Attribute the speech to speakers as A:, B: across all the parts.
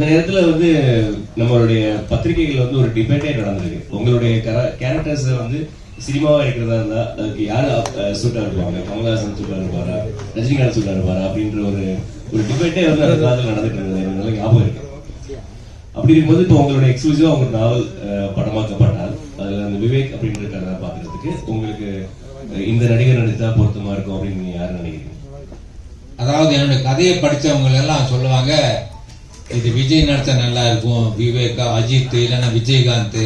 A: நேரத்துல வந்து நம்மளுடைய பத்திரிகைகள் வந்து ஒரு டிபேட்டே நடந்திருக்கு. உங்களுடைய கேரக்டர்ஸ் வந்து சினிமாவா இருக்கிறதா இருந்தா அதுக்கு யாரு சூட்டா இருப்பாங்க, கமல்ஹாசன் சூட்டா இருப்பாரா, ரஜினிகாந்த் சூட்டா இருப்பாரா அப்படின்ற ஒரு டிபேட்டே வந்து அந்த காலத்துல நடந்துட்டு இருந்தது. எனக்கு நல்ல ஞாபகம் இருக்கு. அப்படி இருக்கும்போது இப்போ உங்களுடைய எக்ஸ்க்ளூசிவா உங்க நாவல் படமாக்கப்பட்டால் அதுல அந்த விவேக் அப்படின்ற கதை பாக்குறதுக்கு உங்களுக்கு இந்த நடிகர் நடித்தா பொருத்தமா இருக்கும் அப்படின்னு நீங்க யாரு நினைக்கிறீங்க?
B: அதாவது என்னுடைய கதையை படிச்சவங்க எல்லாம் சொல்லுவாங்க, இது விஜய் நடிச்சா நல்லா இருக்கும், விவேகா, அஜித், இல்லைன்னா விஜயகாந்த்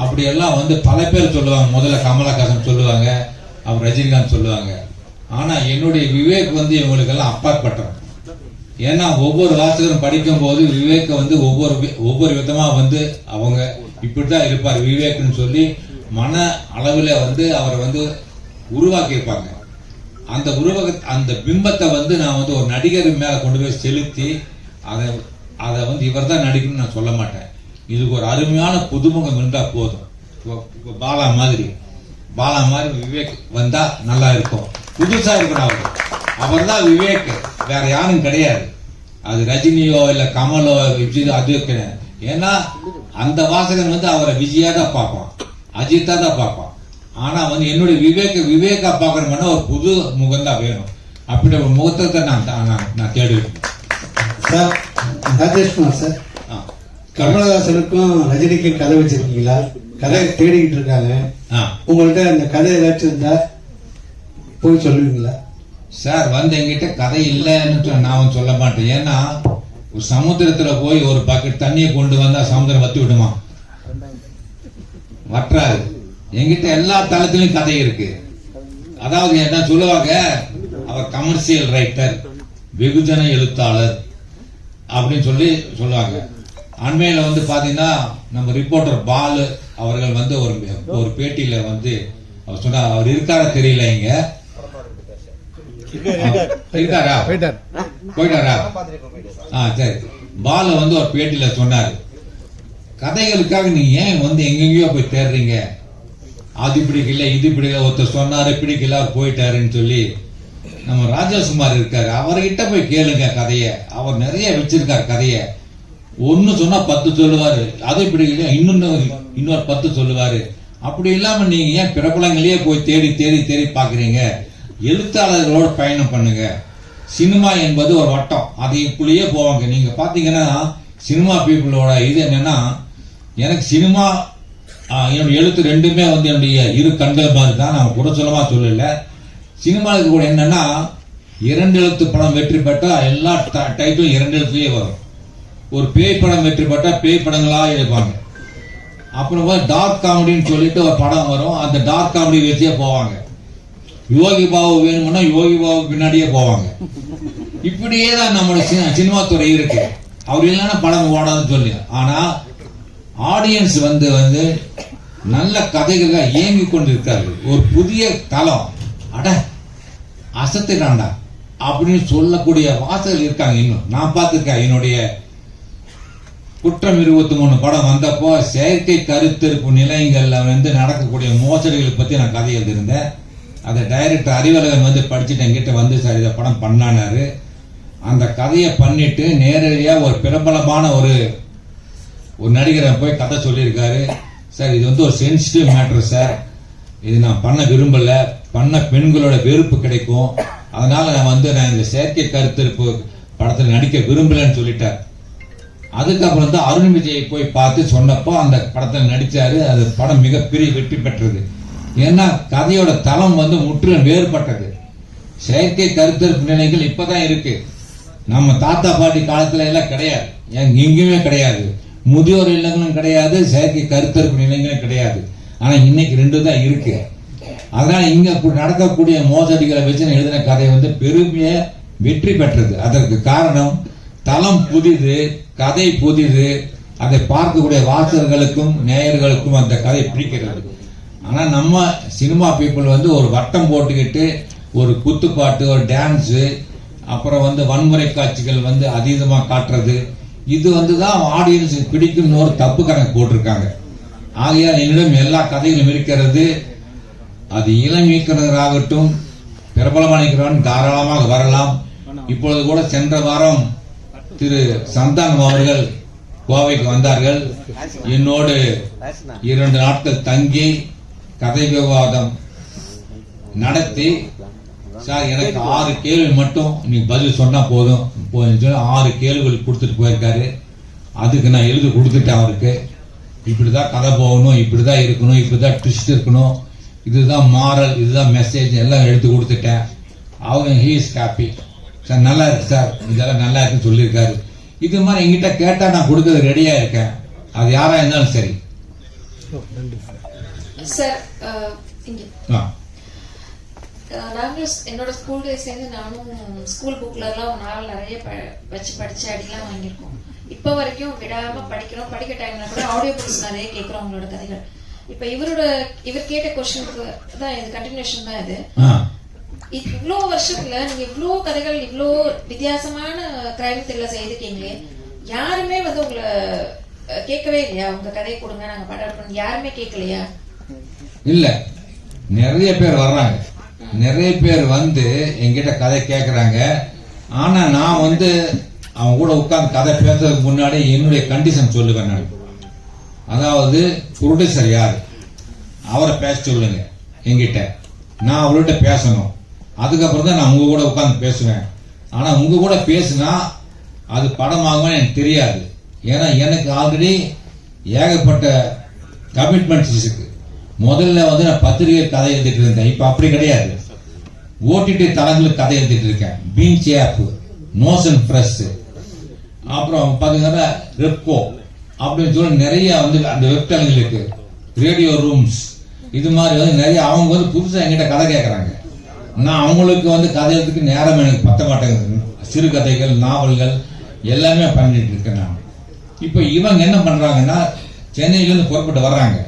B: அப்படி எல்லாம் வந்து பல பேர் சொல்லுவாங்க. முதல்ல கமலஹாசன் சொல்லுவாங்க, அப்புறம் ரஜினிகாந்த் சொல்லுவாங்க. ஆனா என்னுடைய விவேக் வந்து இவங்களுக்கெல்லாம் அப்பாற்பட்டவன். ஏன்னா ஒவ்வொரு வாசகரும் படிக்கும் போது விவேக் வந்து ஒவ்வொரு விதமா வந்து அவங்க இப்படிதான் இருப்பார் விவேக்னு சொல்லி மன அளவுல வந்து அவரை வந்து உருவாக்கி இருப்பாங்க. அந்த பிம்பத்தை வந்து நான் வந்து ஒரு நடிகர் மேல கொண்டு போய் செலுத்தி அதை வந்து இவர் தான் நடிக்கணும்னு நான் சொல்ல மாட்டேன். இதுக்கு ஒரு அருமையான புதுமுகம் இருந்தா போதும். பாலா மாதிரி விவேக் வந்தா நல்லா இருக்கும், புதுசா இருக்கணும். அவர் தான் விவேக், வேற யாரும் கிடையாது. அது ரஜினியோ இல்ல கமலோ விஜய் அது கிடையாது. ஏன்னா அந்த வாசகன் வந்து அவரை விஜயா தான் பார்ப்பான், அஜித்தா தான் பார்ப்பான். ஆனா வந்து என்னுடைய விவேகா பார்க்கணும்னா ஒரு புது முகம் தான் வேணும். அப்படி ஒரு முகத்தை நான் தேடுவேன்.
C: சார், ராஜேஷ்குமார் சார், கமலஹாசனுக்கும் ரஜினிக்கும் கதை வச்சிருக்கீங்களா? கதை தேடிக்கிட்டு இருக்காங்க. உங்கள்கிட்ட அந்த கதை ஏதாச்சும் இருந்தா போய் சொல்லுவீங்களா?
B: சார் வந்து எங்கிட்ட கதை இல்லைன்னு நான் சொல்ல மாட்டேன். ஏன்னா ஒரு சமுத்திரத்துல போய் ஒரு பக்கெட் தண்ணியை கொண்டு வந்தா சமுத்திரம் வத்தி விடுமா? வற்றாது. எங்கிட்ட எல்லா தளத்திலும் கதை இருக்கு. அதாவது என்ன சொல்லுவாங்க, அவர் கமர்ஷியல் ரைட்டர், வெகுஜன எழுத்தாளர் அப்படின்னு சொல்லுவாங்க. அண்மையில வந்து பாத்தீங்கன்னா நம்ம ரிப்போர்ட்டர் பாலு அவர்கள் வந்து ஒரு பேட்டியில வந்து அவர் சொன்னா, அவர் இருக்காரா தெரியல, இங்க இருக்காரா, போயிட்டாரா? சரி. பாலு வந்து ஒரு பேட்டியில சொன்னாரு, கதைகளுக்காக நீங்க ஏன் வந்து எங்கெங்கயோ போய் தேடுறீங்க, அது பிடிக்கல இது பிடிக்கல, ஒருத்தர் சொன்னாரு பிடிக்கல போயிட்டாருன்னு சொல்லி. நம்ம ராஜேஷ்குமார் இருக்காரு, அவர்கிட்ட போய் கேளுங்க கதைய. அவர் நிறைய வச்சிருக்காரு கதைய. ஒன்னு சொன்னா 10 சொல்லுவாரு, அது பிடிக்கல இன்னொரு 10 சொல்லுவாரு. அப்படி இல்லாம நீங்க ஏன் பிரபலங்களையே போய் தேடி பாக்குறீங்க? எழுத்தாளர்களோட பயணம் பண்ணுங்க. சினிமா என்பது ஒரு வட்டம், அதுக்குள்ளேயே போவாங்க. நீங்க பாத்தீங்கன்னா சினிமா பீப்புளோட இது என்னன்னா, எனக்கு சினிமா என்னுடைய எழுத்து ரெண்டுமே வந்து என்னுடைய இரு கண்கள் மாதிரி தான். நான் கூட சொல்லல. சினிமாவுக்கு கூட என்னன்னா, 2 எழுத்து படம் வெற்றி பெற்றா எல்லா டைட்டிலும் 2 எழுத்துலயே வரும். ஒரு பேய் படம் வெற்றி பெற்றா பேய் படங்களா எடுப்பாங்க. அப்புறம் டார்க் காமெடின்னு சொல்லிட்டு ஒரு படம் வரும், அந்த டார்க் காமெடி வச்சே போவாங்க. யோகி பாபு வேணும்னா யோகி பாபு பின்னாடியே போவாங்க. இப்படியே தான் நம்மளோட சினிமா துறை இருக்கு. அவர் இல்லைன்னா படம் ஓடாதுன்னு சொல்லி. ஆனா ஆடியன்ஸ் வந்து நல்ல கதைகளை இயங்கி கொண்டு இருக்கார்கள். ஒரு புதிய தளம், அட அசத்தினாண்டா அப்படின்னு சொல்லக்கூடிய வாசகர்கள் இருக்காங்க. இன்னும் நான் பார்த்திருக்கேன். என்னுடைய குற்றம் 23 படம் வந்தப்போ செயற்கை கருத்திருப்பு நிலையங்கள்ல வந்து நடக்கக்கூடிய மோசடிகளை பத்தி நான் கதை எழுதியிருந்தேன். அதை டைரக்டர் அறிவழகன் வந்து படிச்சுட்டு என்கிட்ட வந்து சார் இதை படம் பண்ணானாரு. அந்த கதையை பண்ணிட்டு நேரடியா ஒரு பிரபலமான ஒரு நடிகரை போய் கதை சொல்லியிருக்காரு. சார் இது வந்து ஒரு சென்சிட்டிவ் மேட்டர் சார், இது நான் பண்ண விரும்பல, பண்ண பெண்களோட வெறுப்பு கிடைக்கும், அதனால நான் இந்த செயற்கை கருத்திருப்பு படத்தில் நடிக்க விரும்பலன்னு சொல்லிட்டார். அதுக்கப்புறம் தான் அருண் விஜயை போய் பார்த்து சொன்னப்போ அந்த படத்தில் நடிச்சாரு. அது படம் மிகப்பெரிய வெற்றி பெற்றது. ஏன்னா கதையோட தளம் வந்து முற்றிலும் வேறுபட்டது. செயற்கை கருத்திருப்பு நிலைகள் இப்பதான் இருக்கு, நம்ம தாத்தா பாட்டி காலத்துல எல்லாம் கிடையாது, எங்கேயுமே கிடையாது. முதியோர் இல்லங்களும் கிடையாது, செயற்கை கருத்திருப்பு நிலையங்களும் கிடையாது. ஆனா இன்னைக்கு 2 தான் இருக்கு. அதனால இங்க நடக்கக்கூடிய மோசடிகளை வச்சு எழுதின கதை வந்து பெருமைய வெற்றி பெற்றது. அதற்கு காரணம் தளம் புதிது, கதை புதிது, அதை பார்க்கக்கூடிய வாசகர்களுக்கும் நேயர்களுக்கும் அந்த கதை பிடிக்கிறது. ஆனா நம்ம சினிமா பீப்புள் வந்து ஒரு வட்டம் போட்டுக்கிட்டு ஒரு குத்துப்பாட்டு, ஒரு டான்ஸ், அப்புறம் வன்முறை காட்சிகள் அதீதமா காட்டுறது, இது தான் ஆடியன்ஸுக்கு பிடிக்கும் ஒரு தப்பு கணக்கு போட்டிருக்காங்க. ஆகையால் என்னிடம் எல்லா கதைகளும் இருக்கிறது. அது இளம் இயக்குநராகட்டும் பிரபலமானிக்கிறவன் தாராளமாக வரலாம். இப்பொழுது கூட சென்ற வாரம் திரு சந்தானம் அவர்கள் கோவைக்கு வந்தார்கள். என்னோடு 2 நாட்கள் தங்கி கதை விவாதம் நடத்தி, சார் எனக்கு 6 கேள்வி மட்டும் நீ பதில் சொன்னா போதும் 6 கேள்விகள் கொடுத்துட்டு போயிருக்காரு. அதுக்கு நான் எழுதி கொடுத்துட்டேன் அவருக்கு. இப்படிதான் கதை போகணும், இப்படிதான் இருக்கணும், இப்படிதான் ட்விஸ்ட் இருக்கணும், இதுதான் மாரல், இதுதான் மெசேஜ் எல்லாம் எடுத்து கொடுத்துட்டேன். அவங்க ஹீ இஸ் ஹாப்பி. சார் நல்லா இருக்கு சார், இதெல்லாம் நல்லா இருக்குன்னு சொல்லியிருக்காரு. இது மாதிரி எங்கிட்ட கேட்டா நான் கொடுக்கறது ரெடியா இருக்கேன். அது யாரா இருந்தாலும் சரி.
D: சார் நாங்கள் என்னோட ஸ்கூல் டேஸ்லேருந்து நானும் ஸ்கூல் புக்ல எல்லாம் ஒரு நாள் நிறைய வச்சு படிச்சு அடிலாம் வாங்கியிருக்கோம். இப்போ வரைக்கும் விடாம படிக்கிறோம். படிக்க டைம்ல கூட ஆடியோ புக்ஸ் நிறைய கேட்குறோம் உங்களோட கதைகள். இப்போ இவர் கேட்ட கொஸ்டினுக்கு தான் இது கண்டினியூஷன் தான். இது இவ்வளோ வருஷத்துல நீங்க இவ்வளோ கதைகள் இவ்வளோ வித்தியாசமான கிரைம் த்ரில்லர் செய்திருக்கீங்களே, யாருமே வந்து உங்களை கேட்கவே இல்லையா? உங்க கதையை கொடுங்க நாங்க படம் பண்ண யாருமே கேட்கலையா?
B: இல்ல, நிறைய பேர் வர்றாங்க. நிறைய பேர் வந்து என்கிட்ட கதை கேட்கறாங்க. ஆனா நான் வந்து அவங்க கூட உட்கார்ந்து கதை பேசுறதுக்கு முன்னாடி என்னுடைய கண்டிஷன் சொல்லுவேன். நான் அதாவது ப்ரொடியூசர் யாரு அவரை பேச சொல்லுங்க என்கிட்ட, நான் அவர்கிட்ட பேசணும். அதுக்கப்புறம் தான் நான் உங்க கூட உட்கார்ந்து பேசுவேன். ஆனா உங்க கூட பேசினா அது படமாகும்னு எனக்கு தெரியாது. ஏன்னா எனக்கு ஆல்ரெடி ஏகப்பட்ட கமிட்மெண்ட்ஸ் இருக்கு. முதல்ல வந்து நான் பத்திரிகை கதை எழுதிட்டு இருந்தேன். இப்ப அப்படி கிடையாது. ஓடிடி தளங்களுக்கு கதை எழுதிட்டு இருக்கேன். பீன்ச் ஆப், நோஷன் பிரஸ், அப்புறம் பாத்தீங்கன்னா ரெப்கோ அப்படின்னு சொல்லி நிறைய வந்து அந்த வெப்தளங்களுக்கு, ரேடியோ ரூம்ஸ், இது மாதிரி வந்து நிறைய அவங்க வந்து புதுசா என்கிட்ட கதை கேட்கறாங்க. நான் அவங்களுக்கு வந்து கதை எழுதுக்கு நேரம் எனக்கு பத்த மாட்டேங்குது. சிறுகதைகள், நாவல்கள் எல்லாமே பண்ணிட்டு இருக்கேன் நான். இப்ப இவங்க என்ன பண்றாங்கன்னா, சென்னையில இருந்து புறப்பட்டு வர்றாங்க,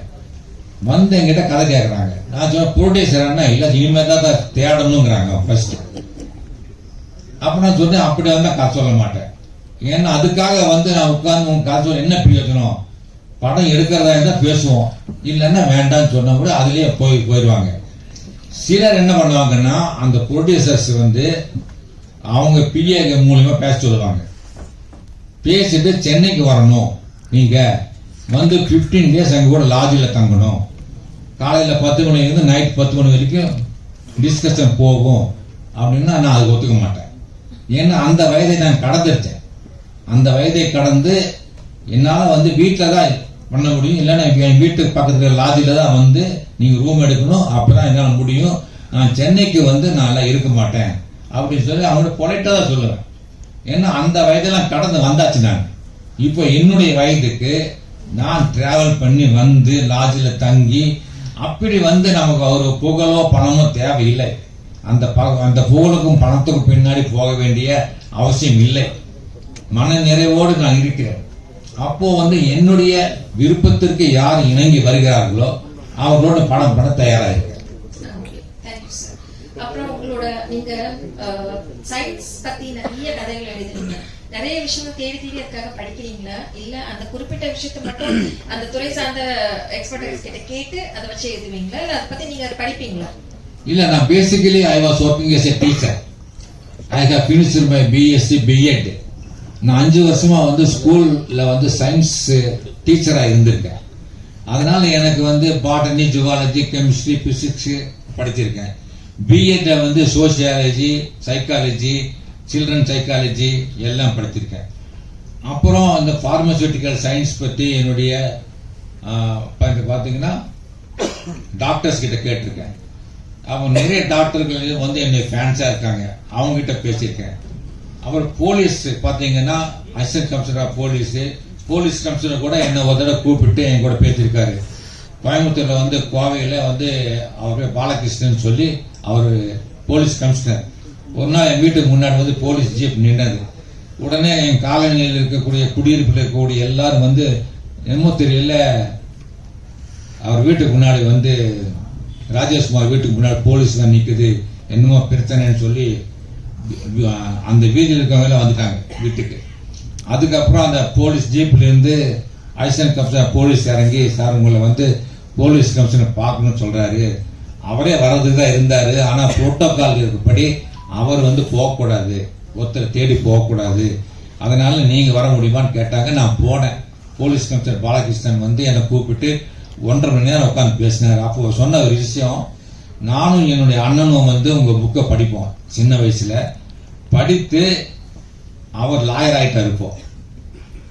B: வந்து என்கிட்ட கதை கேட்கறாங்க. நான் சொன்ன ப்ரொடியூசர் இல்ல இனிமே தான் தேடணுங்கிறாங்க ஃபர்ஸ்ட். அப்ப நான் சொன்னேன் அப்படி வந்தா கதை சொல்ல மாட்டேன். ஏன்னா அதுக்காக வந்து நான் உட்கார்ந்து உங்க கதை சொல்ல என்ன பிரயோஜனம்? படம் எடுக்கிறதா இருந்தா பேசுவோம், இல்லைன்னா வேண்டாம்னு சொன்ன கூட அதுலயே போயிடுவாங்க. சிலர் என்ன பண்ணுவாங்கன்னா, அந்த ப்ரொடியூசர்ஸ் வந்து அவங்க பிஏ மூலியமா பேச சொல்லுவாங்க. பேசிட்டு சென்னைக்கு வரணும், நீங்க வந்து 15 டேஸ் அங்க கூட லாட்ஜில் தங்கணும், காலையில 10 மணிலிருந்து நைட் 10 மணி வரைக்கும் டிஸ்கஷன் போகும் அப்படின்னா நான் அது ஒத்துக்க மாட்டேன். ஏன்னா அந்த வயதை நான் கடந்துருச்சேன். அந்த வயதை கடந்து என்னால வந்து வீட்டில் தான் பண்ண முடியும், இல்லைன்னா என் வீட்டுக்கு பக்கத்துல லாட்ஜில் தான் வந்து நீங்க ரூம் எடுக்கணும், அப்பதான் என்னால் முடியும். நான் சென்னைக்கு வந்து நான் இருக்க மாட்டேன் அப்படின்னு சொல்லி அவங்களோட பொலைட்டா தான் சொல்லுவேன். ஏன்னா அந்த வயதெல்லாம் கடந்து வந்தாச்சு நான். இப்போ என்னுடைய வயதுக்கு நான் டிராவல் பண்ணி வந்து லாட்ஜில் தங்கி அப்படி வந்து நமக்கு ஒரு புகழோ பணமோ தேவையில்லை. அந்த புகழுக்கும் பணத்துக்கும் பின்னாடி போக வேண்டிய அவசியம் இல்லை. மன நிறைவோடு நான் இருக்கிறேன். அப்போ வந்து என்னுடைய விருப்பத்திற்கு யார் இணங்கி வருகிறார்களோ அவர்களோட பணம் பண்ண தயாரா இருக்கிறேன்.
D: அப்புறம் உங்களோட நீங்க சயின்ஸ் பத்தி நிறைய கதைகள் எழுதுறீங்க. நிறைய விஷயங்கள் தேடி அதுக்காக படிக்கிறீங்களா, இல்ல அந்த குறிப்பிட்ட விஷயத்தை மட்டும் அந்த துறை சார்ந்த எக்ஸ்பர்ட்ஸ் கிட்ட கேட்டு அதை வச்சு எழுதுவீங்களா, இல்ல அதை பத்தி நீங்க படிப்பீங்களா?
B: இல்ல, நான் basically I was working as a teacher. I have finished my BSc B.Ed. நான் 5 வருஷமா வந்து ஸ்கூல்ல வந்து சயின்ஸ் டீச்சரா இருந்திருக்கேன். அதனால எனக்கு வந்து பாட்டனி, ஜுவாலஜி, கெமிஸ்ட்ரி, பிசிக்ஸ் படிச்சிருக்கேன். B.Ed வந்து சோசியாலஜி, சைக்காலஜி, சில்ட்ரன் சைக்காலஜி எல்லாம் படிச்சிருக்கேன். அப்புறம் இந்த பார்மசூட்டிக்கல் சயின்ஸ் பத்தி என்னுடைய பாத்தீங்கன்னா டாக்டர்ஸ் கிட்ட கேட்டிருக்கேன். அவங்க நிறைய டாக்டர்கள் வந்து என்னுடைய ஃபேன்ஸா இருக்காங்க, அவங்க கிட்ட பேசியிருக்கேன். அப்புறம் போலீஸ் பாத்தீங்கன்னா assistant commissioner of police commissioner கூட என்ன ஒரு தடவை கூப்பிட்டு என் கூட பேசியிருக்காரு. கோயம்புத்தூர்ல வந்து கோவையில வந்து அவரு பாலகிருஷ்ணன் சொல்லி அவரு போலீஸ் கமிஷனர். ஒரு நாள் என் வீட்டுக்கு முன்னாடி வந்து போலீஸ் ஜீப் நின்றது. உடனே என் காலனியில் இருக்கக்கூடிய குடியிருப்பில் இருக்கக்கூடிய எல்லாரும் வந்து என்னமோ தெரியல, அவர் வீட்டுக்கு முன்னாடி வந்து ராஜேஷ்குமார் வீட்டுக்கு முன்னாடி போலீஸ் தான் நிக்குது, என்னமோ பிரச்சனைன்னு சொல்லி அந்த வீதியில் இருக்கவங்க வந்துட்டாங்க வீட்டுக்கு. அதுக்கப்புறம் அந்த போலீஸ் ஜீப்ல இருந்து அசிஸ்டன்ட் கமிஷனர் போலீஸ் இறங்கி, சார் உங்களை வந்து போலீஸ் கமிஷனர் பார்க்கணும்னு சொல்றாரு. அவரே வர்றதுக்கு தான் இருந்தாரு, ஆனா புரோட்டோகால் இருக்கப்படி அவர் வந்து போகக்கூடாது, ஒருத்தர் தேடி போகக்கூடாது, அதனால நீங்க வர முடியுமான்னு கேட்டாங்க. நான் போனேன். போலீஸ் கமிஷனர் பாலகிருஷ்ணன் வந்து என்னை கூப்பிட்டு 1.5 மணி நேரம் உட்காந்து பேசினார். அப்போ சொன்ன ஒரு விஷயம், நானும் என்னுடைய அண்ணனும் வந்து உங்க புக்கை படிப்போம் சின்ன வயசுல படித்து. அவர் லாயர் ஆயிட்டார், இப்போ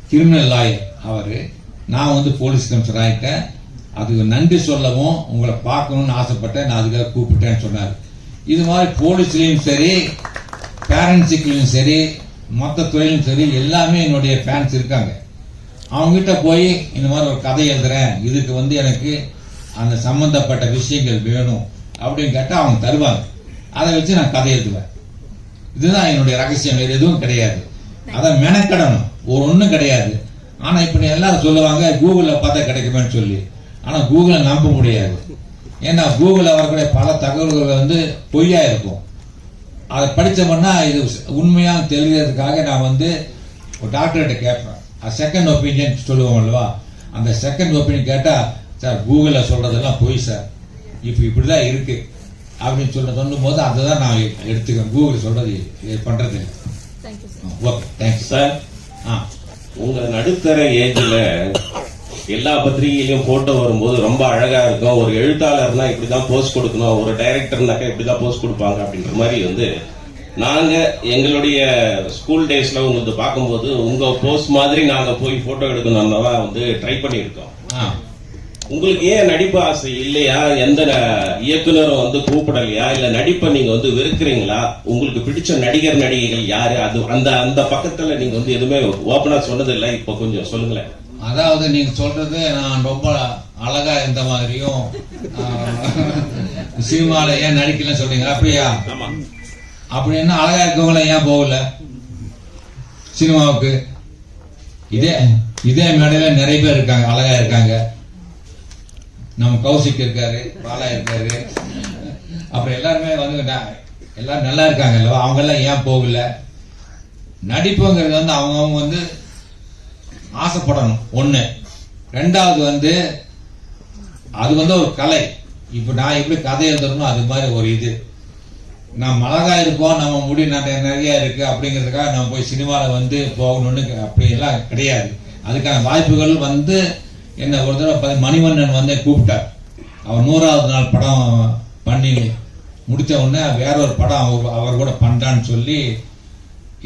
B: கிரிமினல் லாயர் அவரு. நான் வந்து போலீஸ் கமிஷனர் ஆயிட்டேன். அதுக்கு நன்றி சொல்லவும் உங்களை பார்க்கணும்னு ஆசைப்பட்டேன், நான் அதுக்காக கூப்பிட்டேன்னு சொன்னார். இது மாதிரி போலீஸ்லயும் சரி, பேரண்ட்ஸுக்குலையும் சரி, மொத்த துறையிலும் சரி, எல்லாமே என்னுடைய ஃபேன்ஸ் இருக்காங்க. அவங்ககிட்ட போய் இந்த மாதிரி ஒரு கதை எழுதுறேன், இதுக்கு வந்து எனக்கு அந்த சம்பந்தப்பட்ட விஷயங்கள் வேணும் அப்படின்னு கேட்டா அவங்க தருவாங்க. அதை வச்சு நான் கதை எழுதுவேன். இதுதான் என்னுடைய ரகசியம், வேறு எதுவும் கிடையாது. அதை மெனக்கடணும், ஒன்றும் கிடையாது. ஆனா இப்ப எல்லாரும் சொல்லுவாங்க கூகுள்ல பார்த்தா கிடைக்குமேன்னு சொல்லி. ஆனா கூகுளை நம்ப முடியாது. ஏன்னா கூகுள்ல வரக்கூடிய பல தகவல்கள் வந்து பொய்யா இருக்கும். அதை படிச்சோம்னா இது உண்மையா தெரிகிறதுக்காக நான் வந்து ஒரு டாக்டர்கிட்ட கேட்பேன். செகண்ட் ஒப்பீனியன் சொல்லுவோம் அல்லவா, அந்த செகண்ட் ஒப்பீனியன் கேட்டா, சார் கூகுள்ல சொல்றதெல்லாம் பொய் சார், இப்படிதான் இருக்கு அப்படின்னு சொல்லும் போது அதை தான் நான் எடுத்துக்கேன். கூகுள் சொல்றது பண்றது இல்லை. Okay, thanks
E: sir. உங்க நடுத்தர ஏஜ்ல எல்லா பத்திரிகையிலும் போட்டோ வரும்போது ரொம்ப அழகா இருக்கும். ஒரு எழுத்தாளர்னா இப்படிதான் போஸ்ட் கொடுக்கணும், ஒரு டைரக்டர்னாக்கா இப்படிதான் போஸ்ட் கொடுப்பாங்க அப்படின்ற மாதிரி வந்து நாங்க எங்களுடைய ஸ்கூல் டேஸ்ல உங்களுக்கு பார்க்கும்போது உங்க போஸ்ட் மாதிரி நாங்க போய் போட்டோ எடுக்கணும்னா வந்து ட்ரை பண்ணியிருக்கோம். உங்களுக்கு ஏன் நடிப்பு ஆசை இல்லையா? எந்த இயக்குனரும் வந்து கூப்பிடலையா? இல்ல நடிப்பை நீங்க வந்து வெறுக்கிறீங்களா? உங்களுக்கு பிடிச்ச நடிகர் நடிகைகள் யாரு? அது அந்த அந்த பக்கத்துல நீங்க வந்து எதுவுமே ஓப்பனா சொன்னது இல்லை. இப்ப கொஞ்சம் சொல்லுங்களேன்.
B: அதாவது நீங்க சொல்றது நான் ரொம்ப அழகா இருந்த மாதிரியும் சினிமால ஏன் நடிக்கலன்னு சொல்றீங்க, அப்படியா? அப்படின்னா அழகா இருக்கவங்கள ஏன் போகல சினிமாவுக்கு? இதே மேடையில நிறைய பேர் இருக்காங்க, அழகா இருக்காங்க. நம்ம கௌசிக் இருக்காரு, பாலா இருக்காரு, அப்புறம் எல்லாருமே வந்து எல்லாரும் நல்லா இருக்காங்க இல்லவா? அவங்க எல்லாம் ஏன் போகல? நடிப்புங்கிறது வந்து அவங்க வந்து ஆசைப்படணும் ஒண்ணு. ரெண்டாவது வந்து அது வந்து ஒரு கலை. இப்ப நான் எப்படி கதை எழுதணும் அது மாதிரி ஒரு இது. நம்ம அழகா இருப்போம், நம்ம முடி நிறைய இருக்கு அப்படிங்கிறதுக்காக நம்ம போய் சினிமாவில் வந்து போகணும்னு அப்படியெல்லாம் கிடையாது. அதுக்கான வாய்ப்புகள் வந்து என்ன ஒரு தடவை மணிவண்ணன் வந்து கூப்பிட்டார். அவர் 100வது நாள் படம் பண்ணி முடிச்ச உடனே வேற ஒரு படம் அவர் கூட பண்றான்னு சொல்லி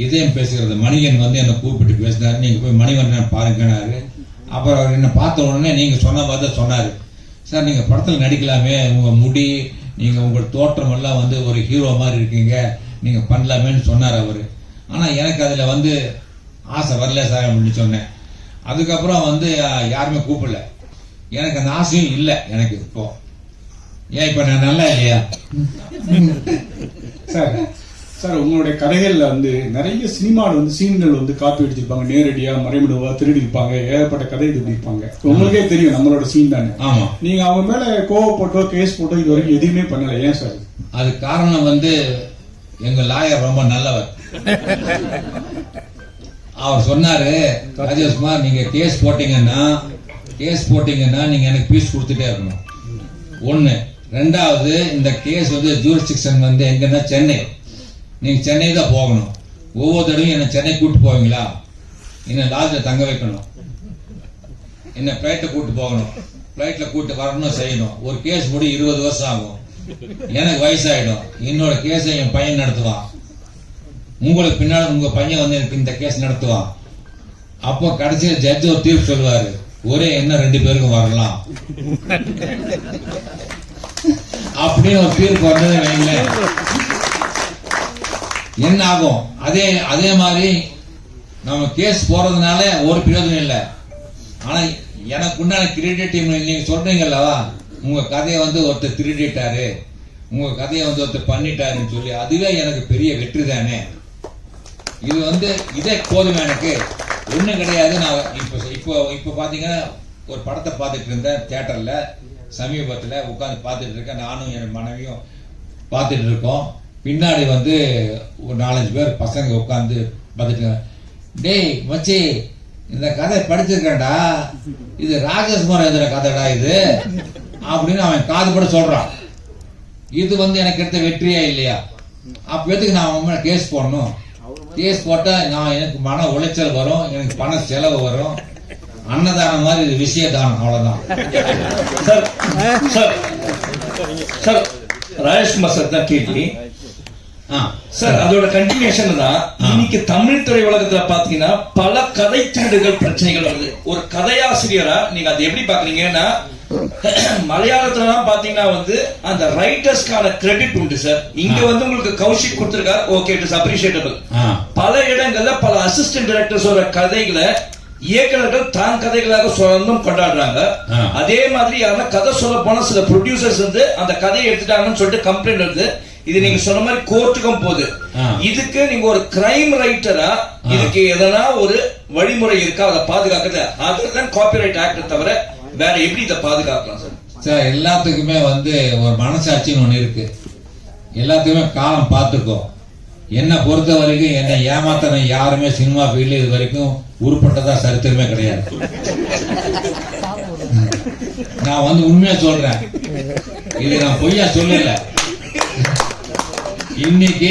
B: இதயம் பேசுகிறது மணிகன் வந்து என்னை கூப்பிட்டு பேசினாரு. நீங்க போய் மணிவண்ணன் பாருங்கன்னாரு. அப்புறம் அவர் என்ன பார்த்த உடனே நீங்க சொன்ன மாதிரி சொன்னாரு, சார் நீங்க படத்துல நடிக்கலாமே, உங்க முடி நீங்க உங்க தோற்றம் எல்லாம் வந்து ஒரு ஹீரோ மாதிரி இருக்கீங்க, நீங்க பண்ணலாமேன்னு சொன்னார் அவரு. ஆனா எனக்கு அதுல வந்து ஆசை வரல சார் அப்படின்னு சொன்னேன். அதுக்கப்புறம் வந்து யாருமே கூப்பிடல. எனக்கு அந்த ஆசையும் இல்லை எனக்கு இப்போ. ஏன் இப்ப நான் நல்லா இல்லையா?
F: சார் சார் உங்களுடைய கதைகள்ல வந்து நிறைய சினிமாவில் வந்து சீன்கள் வந்து காப்பி அடிச்சிருப்பாங்க, நேரடியா மறைமுகவா திருடி இருப்பாங்க, ஏகப்பட்ட கதை இது இருப்பாங்க. உங்களுக்கே தெரியும் நம்மளோட சீன் தானே.
B: ஆமா.
F: நீங்க அவங்க மேல கோவப்பட்டோ கேஸ் போட்டோ இது வரைக்கும் எதுவுமே பண்ணல, ஏன் சார்?
B: அது காரணம் வந்து எங்க லாயர் ரொம்ப நல்லவர். அவர் சொன்னாரு, ராஜேஷ்குமார் நீங்க கேஸ் போட்டீங்கன்னா நீங்க எனக்கு பீஸ் கொடுத்துட்டே இருக்கணும் ஒண்ணு. ரெண்டாவது இந்த கேஸ் வந்து ஜூரிஸ்டிக்ஷன் வந்து எங்கன்னா சென்னை, நீங்க சென்னை தான் போகணும். ஒவ்வொரு தடவையும் என்ன சென்னை கூட்டு போவீங்களா, என்ன லாட்ஜ்ல தங்க வைக்கணும், என்ன பிளைட்ல கூட்டு போகணும், பிளைட்ல கூட்டு வரணும் செய்யணும். ஒரு கேஸ் முடி 20 வருஷம் ஆகும். எனக்கு வயசாயிடும். என்னோட கேஸை என் பையன் நடத்துவான். உங்களுக்கு பின்னாடி உங்க பையன் வந்து எனக்கு இந்த கேஸ் நடத்துவான். அப்போ கடைசியில் ஜட்ஜ் ஒரு தீர்ப்பு சொல்லுவாரு, ஒரே என்ன 2 பேருக்கும் வரலாம் அப்படின்னு ஒரு தீர்ப்பு வந்ததை வைங்களேன், என்ன ஆகும்? அதே மாதிரி நம்ம கேஸ் போறதுனால ஒரு பிரயோஜனம் இல்லை. ஆனா எனக்கு உண்டான கிரெடிட் நீங்க சொல்றீங்கல்லவா, உங்க கதையை வந்து ஒருத்தர் திருடிட்டாரு, உங்க கதையை வந்து ஒருத்தர் பண்ணிட்டாருன்னு சொல்லி, அதுவே எனக்கு பெரிய வெற்றி தானே. இது வந்து இதே போதும், எனக்கு ஒண்ணும் கிடையாது. நான் இப்போ பாத்தீங்கன்னா ஒரு படத்தை பார்த்துட்டு இருந்தேன் தியேட்டர்ல, சமீபத்துல உட்காந்து பார்த்துட்டு இருக்கேன். நானும் என் மனைவியும் பார்த்துட்டு இருக்கோம். பின்னாடி வந்து ஒரு 4-5 பேர் பசங்க உட்காந்து பார்த்துட்டு, டேய் மச்சி இந்த கதை படிச்சிருக்கேன்டா, இது ராஜேஷ்குமார் எழுதுற கதைடா இது அப்படின்னு அவன் காது பட சொல்றான். இது வந்து எனக்கு எடுத்த வெற்றியா இல்லையா? அப்ப எதுக்கு நான் அவன் கேஸ் போடணும்? கேஸ் போட்டா நான் எனக்கு மன உளைச்சல் வரும், எனக்கு பண செலவு வரும். அன்னதானம் மாதிரி இது விஷயதானம், அவ்வளவுதான்.
G: Sir sir sir Rajeshkumar sir தான் கேள்வி. சார் அதோட கண்டினியூஷன் தான். இன்னைக்கு தமிழ் திரை உலகத்துல பாத்தீங்கன்னா பல கதை திருடுகள் பிரச்சனைகள் வருது. ஒரு கதையாசிரியரா நீங்க அதை எப்படி பாக்குறீங்கன்னா, மலையாளத்துல பாத்தீங்கன்னா அந்த ரைட்டர்ஸ்க்கான கிரெடிட் உண்டு சார். இங்க உங்களுக்கு கௌஷிக் கொடுத்திருக்காரு, ஓகே, இட் இஸ் அப்ரிஷியேட்டபிள். பல இடங்கள்ல பல அசிஸ்டன்ட் டைரக்டர்ஸோட கதைகளை இயக்குநர்கள் தான் கதைகளாக சொந்தம் கொண்டாடுறாங்க. அதே மாதிரி யாரா கதை சொல்ல போனா சில ப்ரொடியூசர்ஸ் அந்த கதையை எடுத்துட்டாங்கன்னு சொல்லிட்டு கம்ப்ளைண்ட் வருது. இது நீங்க சொன்ன மாதிரி கோர்ட்டுக்கும் போகுது. இதுக்கு நீங்க ஒரு கிரைம் ரைட்டரா இதுக்கு எதனா ஒரு வழிமுறை இருக்கா அதை பாதுகாக்கிறது? அதுதான் காப்பிரைட் ஆக்ட் தவிர வேற எப்படி இதை பாதுகாக்கலாம் சார்?
B: சார் எல்லாத்துக்குமே ஒரு மனசாட்சின்னு ஒண்ணு இருக்கு. எல்லாத்துக்குமே காலம் பார்த்துக்கோ. என்னை பொறுத்த வரைக்கும் என்னை ஏமாத்தன யாருமே சினிமா ஃபீல்ட்ல இது வரைக்கும் உருப்பட்டதா சரித்திரமே கிடையாது. நான் உண்மையா சொல்றேன், இது நான் பொய்யா சொல்லல. இன்னைக்கு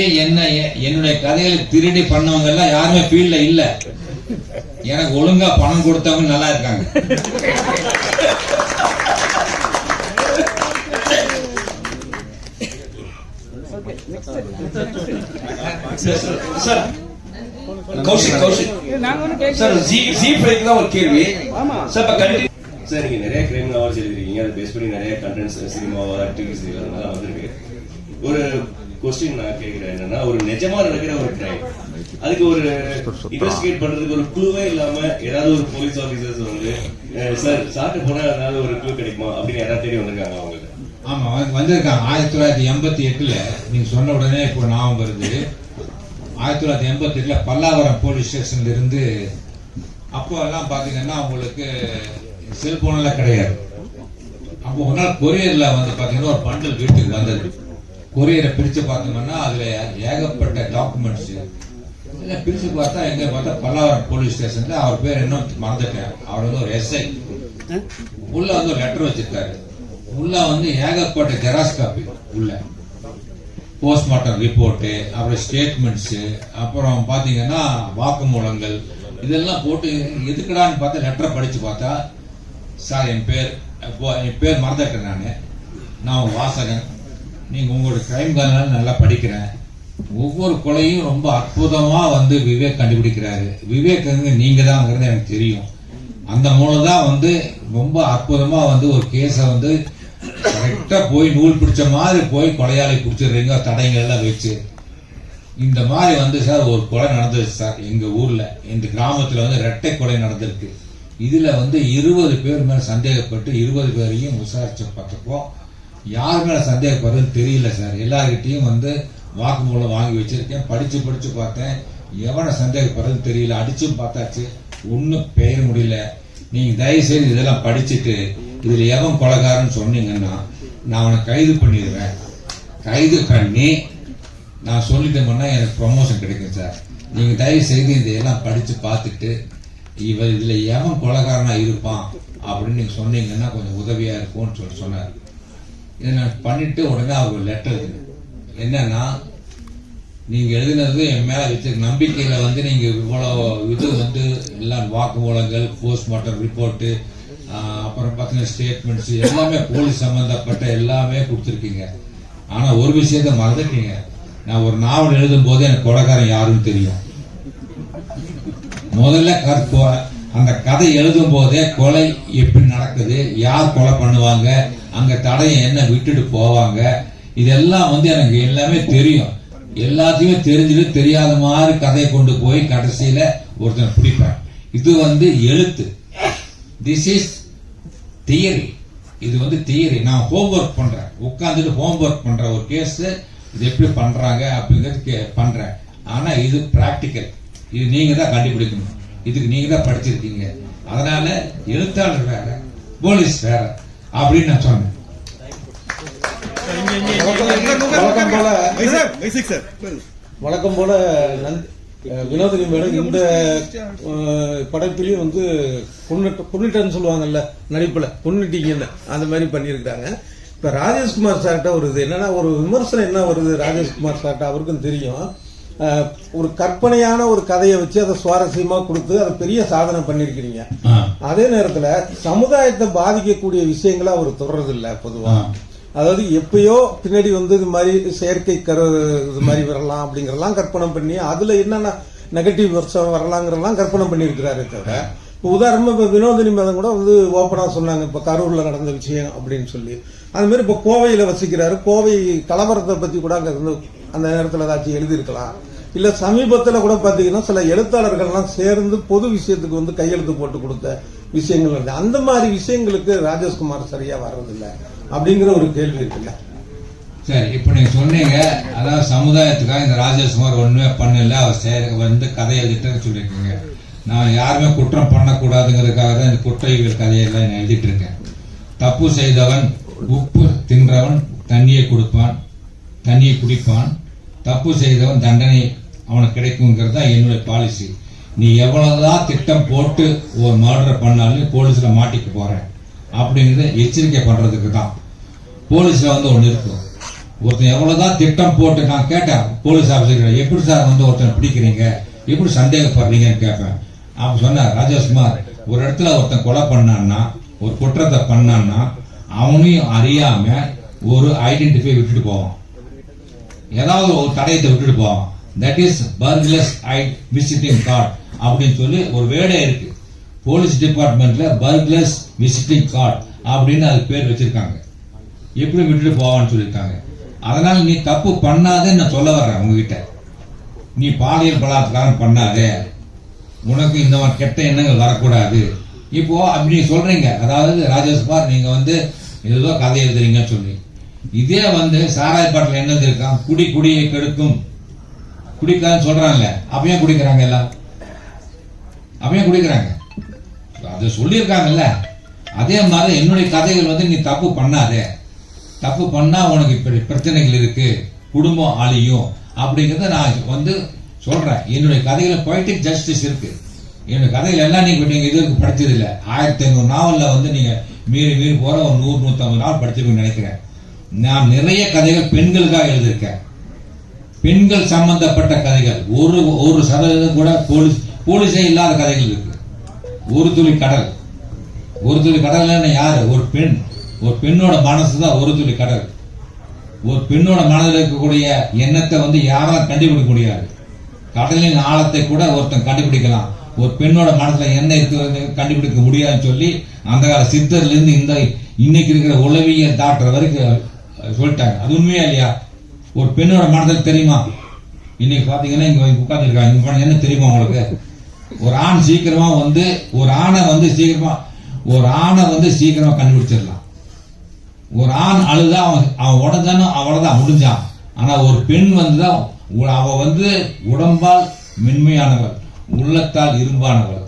B: என்னுடைய கதைகளை திருடி பண்ணவங்க எல்லாம் யாருமே ஃபீல்ட்ல இல்ல. எனக்கு ஒழுங்கா பணம் கொடுத்தவங்க நல்லா இருக்காங்க.
G: சார் கௌஷிக் சார் ஜி5 தான் ஒரு கேள்வி சார்.
A: சார் நீங்க நிறைய கிரைம் நாவல்ஸ் எழுதிருக்கீங்க, அதை பேஸ் பண்ணி நிறைய கண்டென்ட்ஸ் சினிமாவா டிவி சீரியல் வந்திருக்கு. ஒரு கொஸ்டின் நான் கேட்கிறேன் என்னன்னா, ஒரு நிஜமா நடக்கிற ஒரு கிரைம், அதுக்கு ஒரு இன்வெஸ்டிகேட் பண்றதுக்கு ஒரு க்ளூவே இல்லாம ஏதாவது ஒரு போலீஸ் ஆபீசர்ஸ் சார் சாப்பிட்டு போனா ஏதாவது ஒரு க்ளூ கிடைக்குமா அப்படின்னு யாராவது தேடி வந்திருக்காங்க அவங்களுக்கு?
B: ஆமா வந்திருக்காங்க. 1988 நீங்க சொன்ன உடனே இப்போ ஞாபகம் வருது. 1988 பல்லாவரம் போலீஸ் ஸ்டேஷன்ல இருந்து, அப்போ எல்லாம் பாத்தீங்கன்னா உங்களுக்கு செல்போன் எல்லாம் கிடையாது. அப்போ ஒரு நாள் கொரியர்ல பாத்தீங்கன்னா ஒரு பண்டல் வீட்டுக்கு வந்தது. கொரியரை பிரிச்சு பார்த்தோம்னா அதுல ஏகப்பட்ட டாக்குமெண்ட்ஸ். பிரிச்சு பார்த்தா எங்க பார்த்தா பல்லாவரம் போலீஸ் ஸ்டேஷன்ல, அவர் பேர் என்ன மறந்துட்டேன், அவர் ஒரு எஸ்ஐ. உள்ள ஒரு லெட்டர் வச்சிருக்காரு. உள்ள ஏகப்பட்ட ஜெராக்ஸ் காப்பி, உள்ள போஸ்ட்மார்ட்டம் ரிப்போர்ட், அப்புறம் ஸ்டேட்மெண்ட்ஸ், அப்புறம் பாத்தீங்கன்னா வாக்குமூலங்கள், இதெல்லாம் போட்டு எதுக்குடான்னு பார்த்தா லெட்டரை படிச்சு பார்த்தா, சார் என் பேர் மறந்துட்டேன், நான் வாசகன், நீங்க உங்களோட கிரைம் கதை நல்லா படிக்கிறேன், ஒவ்வொரு கொலையும் ரொம்ப அற்புதமா விவேக் கண்டுபிடிக்கிறாரு. விவேக் நீங்க தான் எனக்கு தெரியும். அந்த மூலம் தான் ரொம்ப அற்புதமா ஒரு கேஸ கரெக்டா போய் நூல் பிடிச்ச மாதிரி போய் கொலையாளி பிடிச்சிடுறீங்க, தடைகள் எல்லாம் வச்சு. இந்த மாதிரி சார் ஒரு கொலை நடந்தது சார் எங்க ஊர்ல, இந்த கிராமத்துல ரெட்டை கொலை நடந்திருக்கு. இதுல 20 பேர் மேல சந்தேகப்பட்டு 20 பேரையும் விசாரிச்சு பார்த்தப்போ யார் மேல சந்தேகப்படுறதுன்னு தெரியல சார். எல்லார்கிட்டையும் வாக்குமூலம் வாங்கி வச்சிருக்கேன், படிச்சு பார்த்தேன், எவனை சந்தேகப்படுறதுன்னு தெரியல. அடிச்சும் பார்த்தாச்சு, ஒன்னும் பெயர முடியல. நீங்க தயவு செய்து இதெல்லாம் படிச்சுட்டு இதுல எவன் கொலைகாரன்னு சொன்னீங்கன்னா நான் அவனை கைது பண்ணிடுவேன். கைது பண்ணி நான் சொல்லிட்டேன்னா எனக்கு ப்ரமோஷன் கிடைக்கும் சார். நீங்க தயவு செய்து இதெல்லாம் படிச்சு பார்த்துட்டு இதுல எவன் கொலைகாரனா இருப்பான் அப்படின்னு நீங்க சொன்னீங்கன்னா கொஞ்சம் உதவியா இருக்கும்னு சொன்னார். இதை நான் பண்ணிட்டு உடனே அவர் ஒரு லெட்டர் எழுதுனேன். என்னன்னா, நீங்க எழுதினது என் மேல வச்சிருக்க நம்பிக்கையில நீங்க இவ்வளவு இது எல்லாம் வாக்குமூலங்கள், போஸ்ட்மார்ட்டம் ரிப்போர்ட், அப்புறம் பாத்தீங்கன்னா ஸ்டேட்மெண்ட்ஸ் எல்லாமே போலீஸ் சம்பந்தப்பட்ட எல்லாமே கொடுத்துருக்கீங்க. ஆனா ஒரு விஷயத்த மறந்துட்டீங்க. நான் ஒரு நாவல் எழுதும் போது எனக்கு கொலைகாரன் யாருன்னு தெரியும். முதல்ல அந்த கதை எழுதும் போதே கொலை எப்படி நடக்குது, யார் கொலை பண்ணுவாங்க, அங்க தடையை என்ன விட்டுட்டு போவாங்க, இதெல்லாம் எனக்கு எல்லாமே தெரியும். எல்லாத்தையுமே தெரிஞ்சுட்டு தெரியாத மாதிரி கதையை கொண்டு போய் கடைசியில ஒருத்தனை பிடிப்பேன். இது எழுத்து. This is theory. இது தியரி. நான் ஹோம்ஒர்க் பண்றேன், உட்காந்துட்டு ஹோம்ஒர்க் பண்ற ஒரு கேஸ் இது எப்படி பண்றாங்க அப்படிங்கிறது பண்றேன். ஆனா இது பிராக்டிக்கல். இது நீங்க தான் கண்டுபிடிக்கணும். இதுக்கு நீங்க தான் படிச்சிருக்கீங்க. அதனால எழுத்தாளர் வேற, போலீஸ் வேற அப்படின்னு நான் சொன்னேன்.
H: வழக்கம் போல வினோதினி மேடம் இந்த படத்திலையும் பொன்னிட்டன்னு சொல்லுவாங்கல்ல, நடிப்புல பொன்னிட்டீங்கன்னு அந்த மாதிரி பண்ணியிருக்காங்க. இப்ப ராஜேஷ்குமார் சார்கிட்ட ஒரு இது என்னன்னா, ஒரு விமர்சனம் என்ன வருது ராஜேஷ்குமார் சார்கிட்ட, அவருக்கும் தெரியும். ஒரு கற்பனையான ஒரு கதையை வச்சு அதை சுவாரஸ்யமா கொடுத்து அதை பெரிய சாதனை பண்ணிருக்கிறீங்க. அதே நேரத்துல சமுதாயத்தை பாதிக்கக்கூடிய விஷயங்களை அவர் தொடர்றது இல்ல பொதுவா. அதாவது எப்பயோ பின்னாடி இது மாதிரி செயற்கை இது மாதிரி வரலாம் அப்படிங்கறதெல்லாம் கற்பனை பண்ணி அதுல என்னென்ன நெகட்டிவ் வருஷம் வரலாங்கிறதெல்லாம் கற்பனை பண்ணி இருக்கிறாரு தவிர, உதாரணமா இப்ப வினோதினி மேதம் கூட ஓப்பனா சொன்னாங்க இப்ப கரூர்ல நடந்த விஷயம் அப்படின்னு சொல்லி. அது மாதிரி இப்ப கோவையில வசிக்கிறாரு, கோவை கலவரத்தை பத்தி கூட அங்க அந்த நேரத்துல ஏதாச்சும் எழுதியிருக்கலாம். இல்ல சமீபத்துல கூட பாத்தீங்கன்னா சில எழுத்தாளர்கள்லாம் சேர்ந்து பொது விஷயத்துக்கு கையெழுத்து போட்டு கொடுத்த விஷயங்கள் இருக்கு. அந்த மாதிரி விஷயங்களுக்கு ராஜேஷ்குமார் சரியா வர்றதில்லை அப்படிங்கிற ஒரு கேள்வி இருக்குல்ல.
B: சரி, இப்ப நீங்க சொன்னீங்க, அதாவது சமுதாயத்துக்காக இந்த ராஜேஷ்குமார் ஒண்ணுமே பண்ணல, அவர் கதை எழுதிட்டு சொல்லியிருக்கீங்க. நான் யாருமே குற்றம் பண்ணக்கூடாதுங்கிறதுக்காக தான் இந்த குற்றவியல் கதையெல்லாம் நான் எழுதிட்டு இருக்கேன். தப்பு செய்தவன் உப்பு தின்றவன் தண்ணியை குடிப்பான், தப்பு செய்தவன் தண்டனை அவனுக்கு கிடைக்குங்கிறது தான் என்னுடைய பாலிசி. நீ எவ்வளவுதான் திட்டம் போட்டு ஒரு மர்டர் பண்ணாலும் போலீஸ்ல மாட்டிக்க போறேன் அப்படிங்கறத எச்சரிக்கை பண்றதுக்கு தான். போலீஸ்ல ஒண்ணு இருக்கும், ஒருத்தன் எவ்வளவுதான் திட்டம் போட்டு, நான் கேட்டேன் போலீஸ் ஆபீசர், எப்படி சார் ஒருத்தனை பிடிக்கிறீங்க, எப்படி சந்தேகப்படுறீங்கன்னு கேட்பேன். அப்ப சொன்னார் ராஜேஷ்குமார், ஒரு இடத்துல ஒருத்தன் கொலை பண்ணான்னா, ஒரு குற்றத்தை பண்ணான்னா அவனையும் அறியாம ஒரு ஐடென்டிஃபை விட்டுட்டு போவான், ஏதாவது ஒரு தடயத்தை விட்டுட்டு போவான். தட் இஸ் பர்க்லஸ் விசிட்டிங் கார்டு அப்படின்னு சொல்லி ஒரு வேர்டே இருக்கு போலீஸ் டிபார்ட்மெண்ட்ல, பர்க்லஸ் விசிட்டிங் கார்டு அப்படின்னு அதுக்கு பேர் வச்சிருக்காங்க. எப்படி விட்டுட்டு போவான்னு சொல்லியிருக்காங்க. அதனால நீ தப்பு பண்ணாதே நான் சொல்ல வர்றேன் உங்ககிட்ட. நீ பாலியல் பலாத்காரம் பண்ணாதே, உனக்கு இந்த மாதிரி கெட்ட எண்ணங்கள் வரக்கூடாது. இப்போ அப்படி சொல்றீங்க, அதாவது ராஜேஷ்குமார் நீங்க ஏதோ கதை எழுதுறீங்கன்னு சொல்லி, இதே சாராய பாட்டில் என்ன இருக்கான், குடியை கெடுக்கும், குடிக்காதுன்னு சொல்றாங்கல்ல, அப்பயும் குடிக்கிறாங்க, எல்லாம் அப்பயும் குடிக்கிறாங்க, அது சொல்லியிருக்காங்கல்ல. அதே மாதிரி என்னுடைய கதைகள் நீ தப்பு பண்ணாதே, தப்பு பண்ணா உனக்கு இப்படி பிரச்சனைகள் இருக்கு, குடும்பம் அழியும் அப்படிங்கறத நான் சொல்றேன். என்னுடைய கதைகள் பொய்டிக் ஜஸ்டிஸ் இருக்கு. என்னுடைய கதைகள் எல்லாம் நீங்க இதுக்கு படிச்சது இல்ல. 1500 நாவல்ல நீங்க மீறி போற ஒரு 100-150 நாள் படிச்சிருக்கீங்கன்னு நினைக்கிறேன். நான் நிறைய கதைகள் பெண்களுக்காக எழுதியிருக்கேன், பெண்கள் சம்பந்தப்பட்ட கதைகள். ஒரு சதவீதம் கூட போலீஸே இல்லாத கதைகள் இருக்கு. ஒரு துளி கடல் யாரு, ஒரு பெண்ணோட மனசுதான் ஒரு துளி கடல். ஒரு பெண்ணோட மனதில் இருக்கக்கூடிய எண்ணத்தை யாராலும் கண்டுபிடிக்க முடியாது. கடலின் ஆழத்தை கூட ஒருத்தன் கண்டுபிடிக்கலாம், ஒரு பெண்ணோட மனசுல என்ன இருக்கிறது கண்டுபிடிக்க முடியாதுன்னு சொல்லி அந்த கால சித்தர்ல இருந்து இன்னைக்கு இருக்கிற உளவியல் டாக்டர் வரைக்கும் சொல்லிட்டாங்க. அது உண்மையா இல்லையா? ஒரு பெண்ணோட மனதில் தெரியுமா? இன்னைக்கு பாத்தீங்கன்னா இங்க உட்கார்ந்துருக்காங்க, என்ன தெரியுமா உங்களுக்கு? ஒரு ஆண் சீக்கிரமா ஒரு ஆணை சீக்கிரமா கண்டுபிடிச்சிடலாம். ஒரு ஆண் அழுதா அவன் உடஞ்சானோ அவ்வளவுதான், முடிஞ்சான். ஆனா ஒரு பெண் தான் அவ உடம்பால் மென்மையானவள், உள்ளத்தால் இரும்பானவள்.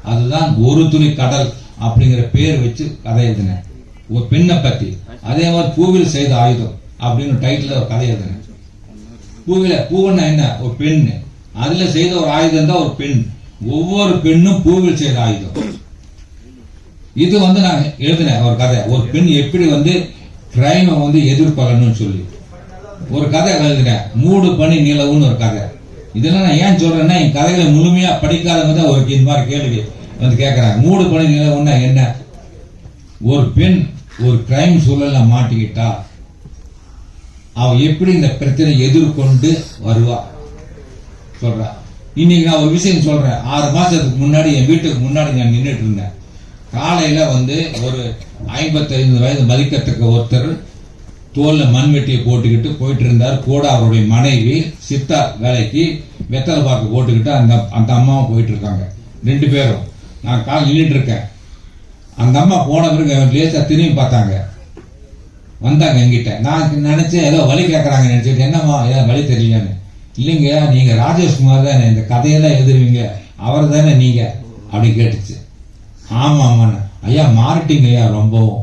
B: அதுதான் ஒரு துளி கடல் அப்படிங்கிற பேர் வச்சு கதை எழுதினேன் ஒரு பெண்ணை பத்தி. அதே மாதிரி பூவில் செய்த ஆயுதம் அப்படின்னு டைட்டில் ஒரு கதை எழுதினேன். பூவுன்னா என்ன, ஒரு பெண், அதுல செய்த ஒரு ஆயுதம் தான் ஒரு பெண். ஒவ்வொரு பெண்ணும் பூவில் செய்த ஆயுதம். இது நான் எழுதினேன் ஒரு கதை, ஒரு பெண் எப்படி கிரைமை எதிர்கொள்ளணும்னு சொல்லி ஒரு கதை எழுதினேன். மூடு பனி நிலவுன்னு ஒரு கதை. இதெல்லாம் நான் ஏன் சொல்றேன்னா, என் கதைகளை முழுமையா படிக்காதவங்க தான் ஒரு இந்த மாதிரி கேள்வி கேட்கறாங்க. மூடு பனி நிலவுன்னா என்ன? ஒரு பெண் ஒரு கிரைம் சூழல்ல மாட்டிக்கிட்டா அவ எப்படி இந்த பிரச்சனை எதிர்கொண்டு வருவா சொல்றா. இன்னைக்கு நான் ஒரு விஷயம் சொல்றேன். 6 மாசத்துக்கு முன்னாடி என் வீட்டுக்கு முன்னாடி நான் நின்றுட்டு இருந்தேன். காலையில ஒரு 55 வயது மதிக்கத்தக்க ஒருத்தர் தோல்ல மண்வெட்டியை போட்டுக்கிட்டு போயிட்டு இருந்தார். கூட அவருடைய மனைவி சித்தா வேலைக்கு வெத்தலை பாக்கு போட்டுக்கிட்டு அந்த அம்மாவும் போயிட்டு இருக்காங்க, 2 பேரும். நான் கால் நின்றுட்டு இருக்கேன். அந்த அம்மா போன பிறகு லேசா திரும்பி பார்த்தாங்க, வந்தாங்க என்கிட்ட. நான் நினைச்சேன் ஏதோ வழி கேட்கறாங்க நினைச்சிட்டு, என்னம்மா ஏதோ வழி தெரியலன்னு. இல்லைங்க, நீங்க ராஜேஷ்குமார் தானே, இந்த கதையெல்லாம் எழுதுவீங்க, அவர் தானே நீங்க அப்படி கேட்டுச்சு. ஆமா ஆமாண்ண. ஐயா மாறிட்டீங்க ஐயா, ரொம்பவும்.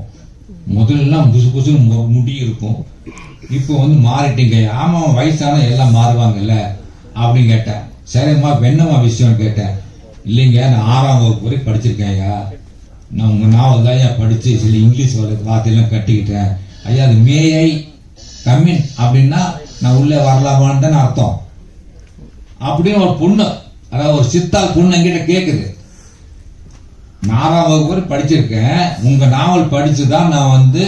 B: முதல்லாம் புசு புசுன்னு முடி இருக்கும், இப்போ மாறிட்டீங்க. ஆமா, வயசான எல்லாம் மாறுவாங்கல்ல அப்படின்னு கேட்டேன். சரிம்மா என்னம்மா விஷயம் கேட்டேன். இல்லைங்க, நான் 6ஆம் வகுப்பு வரை படிச்சிருக்கேன் ஐயா, நான் உங்க நாவல் தான் ஐயா படிச்சு சில இங்கிலீஷ் வார்த்தையெல்லாம் கட்டிக்கிட்டேன் ஐயா. அது மேயை கம்மின் அப்படின்னா நான் உள்ளே வரலாமான்னு தானே அர்த்தம். அப்படின்னு ஒரு பொண்ணு, அதாவது ஒரு சித்தால் பொண்ணு என்கிட்ட கேக்குது. 4ஆம் வகுப்பு வரை படிச்சிருக்கேன். உங்க நாவல் படிச்சுதான் நான் வந்து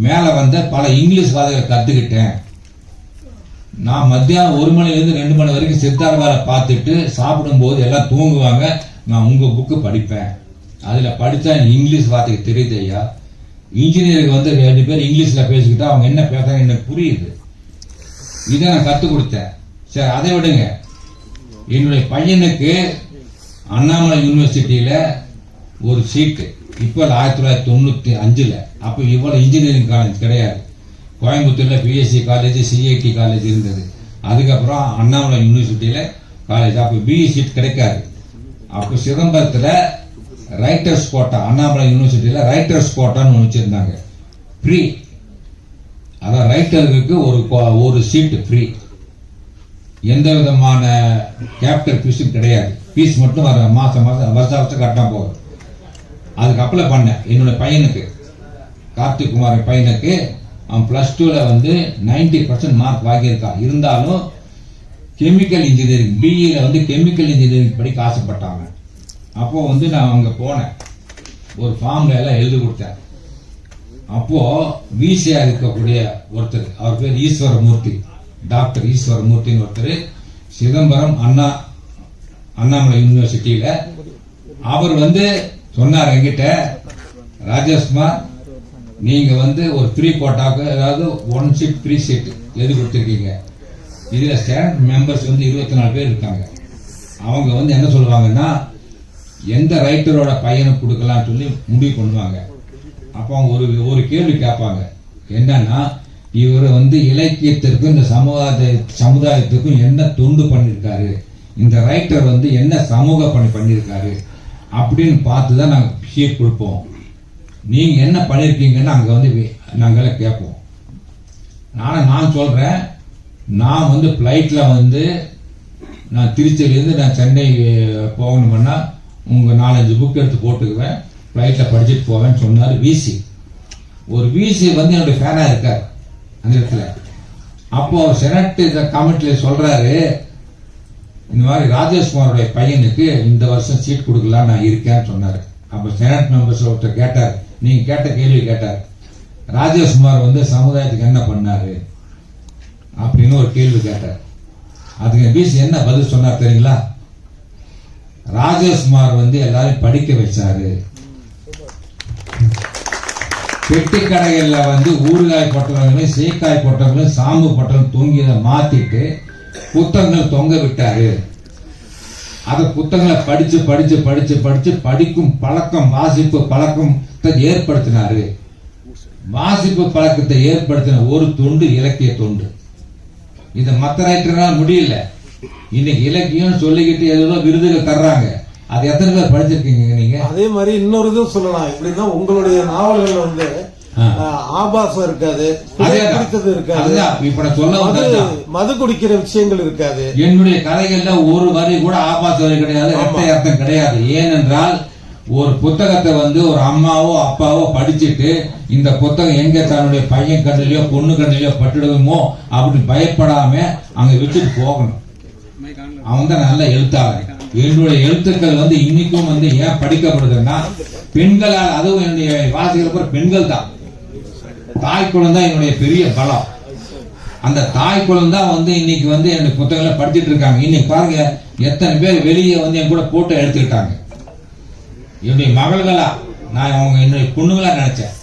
B: மேல வந்த பல இங்கிலீஷ் வார்த்தைகளை கத்துக்கிட்டேன். நான் மத்தியானம் 1 மணிலேருந்து 2 மணி வரைக்கும் சித்தார்வால பார்த்துட்டு சாப்பிடும்போது எல்லாம் தூங்குவாங்க. நான் உங்க புக்கு படிப்பேன். அதுல படிச்சா இங்கிலீஷ் வார்த்தைக்கு தெரியுது ஐயா. இன்ஜினியருக்கு வந்து 2 பேர் இங்கிலீஷ்ல பேசிக்கிட்டா அவங்க என்ன பேசுறாங்க எனக்கு புரியுது. இதை நான் கற்றுக் கொடுத்தேன். சரி, அதை விடுங்க. என்னுடைய பையனுக்கு அண்ணாமலை யூனிவர்சிட்டியில ஒரு சீட்டு இப்போ 1995. அப்போ இவ்வளவு இன்ஜினியரிங் காலேஜ் கிடையாது. கோயம்புத்தூர்ல பிஎஸ்சி காலேஜ், சிஐடி காலேஜ் இருந்தது. அதுக்கப்புறம் அண்ணாமலை யூனிவர்சிட்டியில காலேஜ். அப்போ பிஇ சீட் கிடைக்காது. அப்போ சிதம்பரத்துல ரைட்டர்ஸ் கோட்டா, அண்ணாமலை யூனிவர்சிட்டியில ரைட்டர்ஸ் கோட்டான்னு வச்சிருந்தாங்க. ஃப்ரீ, அதான் ரைட்டருக்கு ஒரு சீட்டு ஃப்ரீ. எந்த விதமான கேபிட்டல் ஃபீஸும் கிடையாது. ஃபீஸ் மட்டும் மாசம் வருஷம் கட்டினா போதும். அதுக்கு அப்ளை பண்ணேன். என்னோட பையனுக்கு, கார்த்திக் குமார் பையனுக்கு, அவன் +2ல வந்து 90% மார்க் வாங்கியிருக்கான். இருந்தாலும் கெமிக்கல் இன்ஜினியரிங், பிஇல வந்து கெமிக்கல் இன்ஜினியரிங் படிக்க ஆசைப்பட்டாங்க. அப்போ வந்து நான் அங்க போனேன். ஒரு ஃபார்ம்ல எல்லாம் எழுதி கொடுத்தேன். அப்போ விசியா இருக்கக்கூடிய ஒருத்தர், அவர் பேர் ஈஸ்வரமூர்த்தி, டாக்டர் ஈஸ்வரமூர்த்தின்னு ஒருத்தர், சிதம்பரம் அண்ணாமலை யூனிவர்சிட்டியில. அவர் வந்து சொன்னார் என்கிட்ட, ராஜேஷ்குமார் நீங்க வந்து ஒரு ஃப்ரீ கோட்டாக்கு, அதாவது 1 சீட் ஃப்ரீ சீட் எழுதி கொடுத்துருக்கீங்க. இதுல ஸ்டாண்ட் மெம்பர்ஸ் வந்து 24 பேர் இருக்காங்க. அவங்க வந்து என்ன சொல்லுவாங்கன்னா, எந்த ரைட்டரோட பையனுக்கு கொடுக்கலாம்னு சொல்லி முடிவு பண்ணுவாங்க. அப்போ அவங்க ஒரு கேள்வி கேட்பாங்க. என்னன்னா, இவர் வந்து இலக்கியத்திற்கும் இந்த சமுதாயத்துக்கும் என்ன தொண்டு பண்ணிருக்காரு, இந்த ரைட்டர் வந்து என்ன சமூக பணி பண்ணிருக்காரு அப்படின்னு பார்த்துதான் நாங்க ஷீட் கொடுப்போம். நீங்க என்ன பண்ணிருக்கீங்கன்னு அங்க வந்து நாங்கள கேட்போம். நான் சொல்றேன், நான் வந்து பிளைட்ல வந்து நான் திருச்சியிலிருந்து நான் சென்னை போகணும்னா உங்க 4-5 புக் எடுத்து போட்டுக்குவேன், பிளைட்ல படிச்சுட்டு போவேன்னு சொன்னாரு விசி. ஒரு விசி வந்து என்னுடைய ஃபேனா இருக்காரு அந்த இடத்துல. அப்போ செனட் கமிட்டில சொல்றாரு, இந்த மாதிரி ராஜேஷ்குமாரோட பையனுக்கு இந்த வருஷம் சீட் கொடுக்கலாம் நான் இருக்கேன்னு சொன்னாரு. அப்ப செனட் மெம்பர்ஸ் ஒருத்தர் கேட்டார், நீங்க கேட்ட கேள்வி கேட்டார், ராஜேஷ்குமார் வந்து சமுதாயத்துக்கு என்ன பண்ணாரு அப்படின்னு ஒரு கேள்வி கேட்டார். அதுக்கு பிசி என்ன பதில் சொன்னார் தெரியுங்களா? ராஜேஷ்குமார் வந்து எல்லாரையும் படிக்க வச்சாரு. பெட்டி கடைகள்ல வந்து ஊறுகாய் பொட்டலங்களையும் சீக்காய் பொட்டலங்களையும் சாம்பு பொட்டலம் தூங்கியதை மாத்திட்டு புத்தகங்கள் தொங்க விட்டாரு. அத புத்தகங்களை படிச்சு படிச்சு படிச்சு படிச்சு படிக்கும் பழக்கம், வாசிப்பு பழக்கத்தை ஏற்படுத்தினாரு. வாசிப்பு பழக்கத்தை ஏற்படுத்தின ஒரு தொண்டு இலக்கிய தொண்டு. இத மத்த ரைட்டரால் முடியல. இன்னைக்கு இலக்கியம் சொல்லிக்கிட்டு ஏதோ விருதுகள் தர்றாங்க. அது எத்தனை பேர் படிச்சிருக்கீங்க நீங்க? அதே
H: மாதிரி இன்னொரு இதுவும் சொல்லலாம். எப்படின்னா, உங்களுடைய நாவல்கள் வந்து ஆபாசம் இருக்காது, பிடித்தது இருக்காது, மது குடிக்கிற விஷயங்கள் இருக்காது.
B: என்னுடைய கதைகள்ல ஒரு வரி கூட ஆபாச வரி கிடையாது, இரட்டை அர்த்தம் கிடையாது. ஏனென்றால் ஒரு புத்தகத்தை வந்து ஒரு அம்மாவோ அப்பாவோ படிச்சுட்டு இந்த புத்தகம் எங்க தன்னுடைய பையன் கண்ணிலையோ பொண்ணு கண்ணிலையோ பட்டுடுமோ அப்படின்னு பயப்படாம அங்க விட்டுட்டு போகணும். அவன் தான் நல்ல எழுத்தாளர். என்னுடைய எழுத்துக்கள் வந்து இன்னைக்கும் வந்து ஏன் படிக்கப்படுதுன்னா, பெண்களால், அதுவும் என்னுடைய வாசிகள் பெண்கள் தான். தாய் குளம் தான் என்னுடைய பெரிய பலம். அந்த தாய் குளம் தான் வந்து இன்னைக்கு வந்து என்னுடைய புத்தகங்களை படிச்சுட்டு இருக்காங்க. இன்னைக்கு பாருங்க, எத்தனை பேர் வெளியே வந்து என் கூட போட்டோ எடுத்துக்கிட்டாங்க. என்னுடைய மகள்களா, நான் அவங்க என்னுடைய பொண்ணுங்களா நினைச்சேன்.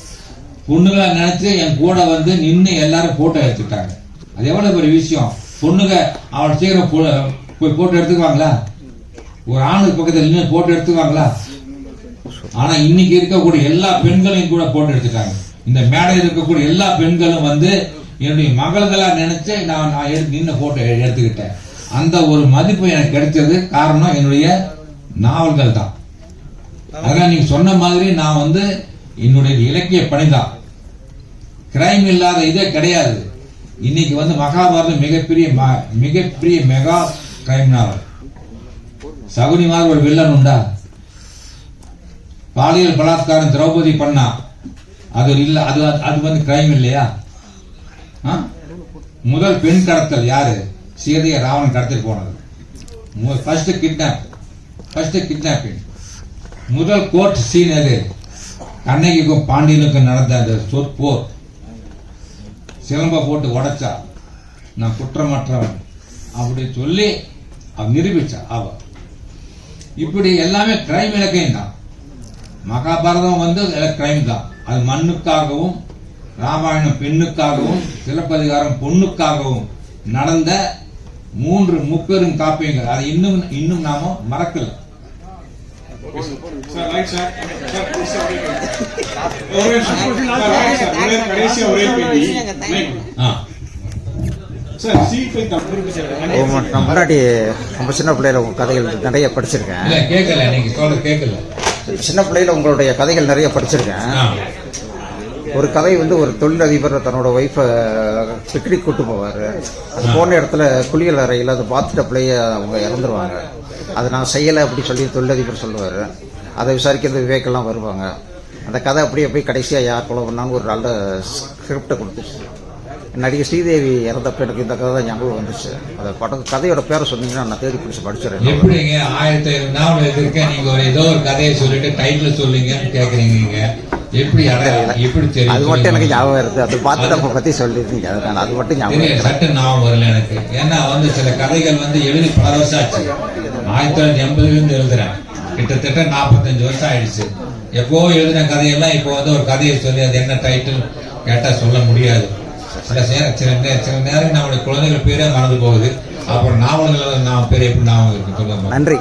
B: பொண்ணுங்களா நினைச்சு என் கூட வந்து நின்று எல்லாரும் போட்டோ எடுத்துக்கிட்டாங்க. அது எவ்வளவு பெரிய விஷயம். பொண்ணுங்க அவளை சீக்கிரம் போய் போட்டோ எடுத்துக்குவாங்களா? ஒரு ஆணுக்கு பக்கத்தில் நின்று போட்டோ எடுத்துக்குவாங்களா? ஆனா இன்னைக்கு இருக்கக்கூடிய எல்லா பெண்களையும் கூட போட்டோ எடுத்துட்டாங்க. இந்த மேடையில் இருக்கக்கூடிய எல்லா பெண்களும் வந்து என்னுடைய மகள்களா நினைச்சு நான் நின்று போட்டோ எடுத்துக்கிட்டேன். அந்த ஒரு மதிப்பு எனக்கு கிடைச்சது காரணம் என்னுடைய நாவல்கள் தான். அதனால நீங்க சொன்ன மாதிரி நான் வந்து என்னுடைய இலக்கிய பணிதான். கிரைம் இல்லாத இதே கிடையாது. இன்னைக்கு வந்து மகாபாரதம் மிகப்பெரிய மெகா கிரைம் நாவல். சகுனி மாதிரி ஒரு வில்லன் உண்டா? பாலியல் பலாத்காரம் திரௌபதி பண்ணா, அது இல்ல, அது வந்து கிரைம் இல்லையா? முதல் பெண் கடத்தல் யாரு? சீதையை ராவணன் கடத்திட்டு போனது. First kidnapping. முதல் கோர்ட் சீன் அது கண்ணகிக்கும் பாண்டியனுக்கும் நடந்த அந்த சொற்போர். சிலம்ப போட்டு உடைச்சா நான் குற்றமற்றவன் அப்படி சொல்லி அவ நிரூபிச்சா. அவ இப்படி எல்லாமே கிரைம் இலக்கியம் தான். மகாபாரதம் வந்து கிரைம் தான். அது மண்ணுக்காகவும், ராமாயணம் பெண்ணுக்காகவும், சிலப்பதிகாரம் பொண்ணுக்காகவும் நடந்த 3 முப்பெரும் காப்பியங்கள். அது இன்னும் நாம மறக்கல.
F: Sir right sir. கடைசியா ஒரே கேள்வி. சார் C5
I: நான் முன்னாடி ரொம்ப சின்ன பிள்ளையில உங்க கதைகள் நிறைய படிச்சிருக்கேன்.
B: இல்ல கேட்கல, நீங்க சொல்ல கேட்கல.
I: சின்ன பிள்ளையில உங்களுடைய கதைகள் நிறைய படிச்சிருக்கேன். ஒரு கதை வந்து ஒரு தொழிலதிபர் தன்னோட ஒய்ஃபை பிக்னிக் கூட்டு போவார். அது போன இடத்துல குளியல் அறையில் அது பாத்டப்லேயே அவங்க இறந்துருவாங்க. அதை நான் செய்யலை அப்படி சொல்லி தொழிலதிபர் சொல்லுவார். அதை விசாரிக்கிறது விவேக்கெல்லாம் வருவாங்க. அந்த கதை அப்படியே போய் கடைசியாக யார் கொலை பண்ணான்னு ஒரு நல்ல ஸ்கிரிப்டை கொடுத்துச்சு. நடிகை ஸ்ரீதேவி இறந்தப்ப எனக்கு இந்த கதை தான் ஞாபகம் வந்துச்சு. அந்த கதையோட பேரை சொன்னீங்கன்னா நான் தேடி பிடிச்சி படிச்சிடறேன்.
B: எப்படிங்க 1500 நாவல் எழுதிருக்கேன், நீங்க ஏதோ ஒரு கதையை சொல்லிட்டு டைட்டில் சொல்லுங்கன்னு கேக்குறீங்க. எப்படி எப்படி தெரியும்?
I: அது மட்டும் எனக்கு ஞாபகம் இருக்கு. அது பார்த்துட்டு பத்தி சொல்லிருந்தீங்க, அது மட்டும் ஞாபகம்
B: சட்டு ஞாபகம் வரல எனக்கு. ஏன்னா வந்து சில கதைகள் வந்து எழுதி பல வருஷம் ஆச்சு. 1980 எழுதுறேன். கிட்டத்தட்ட 45 வருஷம் ஆயிடுச்சு. எப்போ எழுதின கதையெல்லாம் இப்போ வந்து ஒரு கதையை சொல்லி அது என்ன டைட்டில் கேட்டா சொல்ல முடியாது. சில நேரம் நம்மளுடைய குழந்தைகள் பேரே மறந்து போகுது. அப்புறம் நாவல்கள் பேர் எப்படி ஞாபகம் இருக்கு சொல்லுங்க.
I: நன்றி.